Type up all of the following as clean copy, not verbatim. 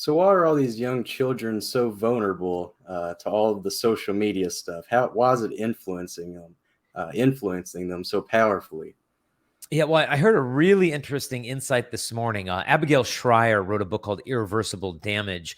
So why are all these young children so vulnerable to all of the social media stuff? Why is it influencing them so powerfully? Yeah, well, I heard a really interesting insight this morning. Abigail Schreier wrote a book called Irreversible Damage,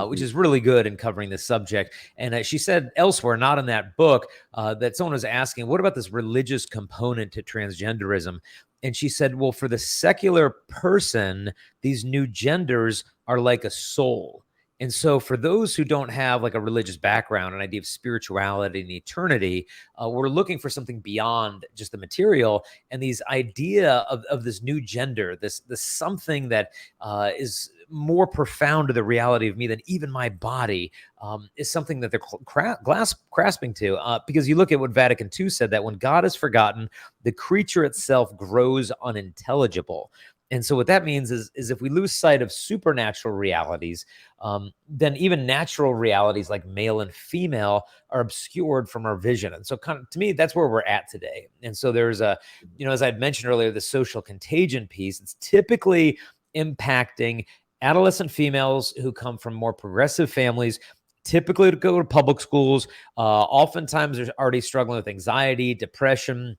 which Hmm. is really good in covering this subject. And she said elsewhere, not in that book, that someone was asking, what about this religious component to transgenderism? And she said, well, for the secular person, these new genders are like a soul. And so, for those who don't have like a religious background, an idea of spirituality and eternity, we're looking for something beyond just the material, and these idea of this new gender, this something that is more profound to the reality of me than even my body, is something that they're grasping to. Because you look at what Vatican II said, that when God is forgotten, the creature itself grows unintelligible. And so what that means is if we lose sight of supernatural realities, then even natural realities like male and female are obscured from our vision. And so kind of to me, that's where we're at today. And so there's as I'd mentioned earlier, the social contagion piece. It's typically impacting adolescent females who come from more progressive families, typically to go to public schools. Oftentimes they're already struggling with anxiety, depression,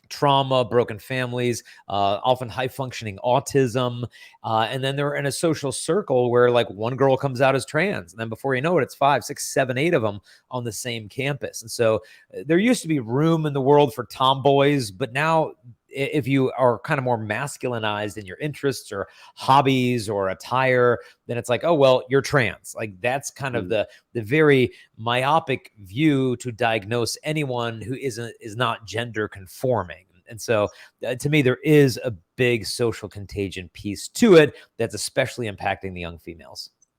trauma, broken families, often high functioning autism. And then they're in a social circle where like one girl comes out as trans. And then before you know it, it's 5, 6, 7, 8 of them on the same campus. And so there used to be room in the world for tomboys, but now if you are kind of more masculinized in your interests or hobbies or attire, then it's like, oh, well, you're trans. Like that's kind of the very myopic view to diagnose anyone who is not gender conforming. And so to me, there is a big social contagion piece to it that's especially impacting the young females.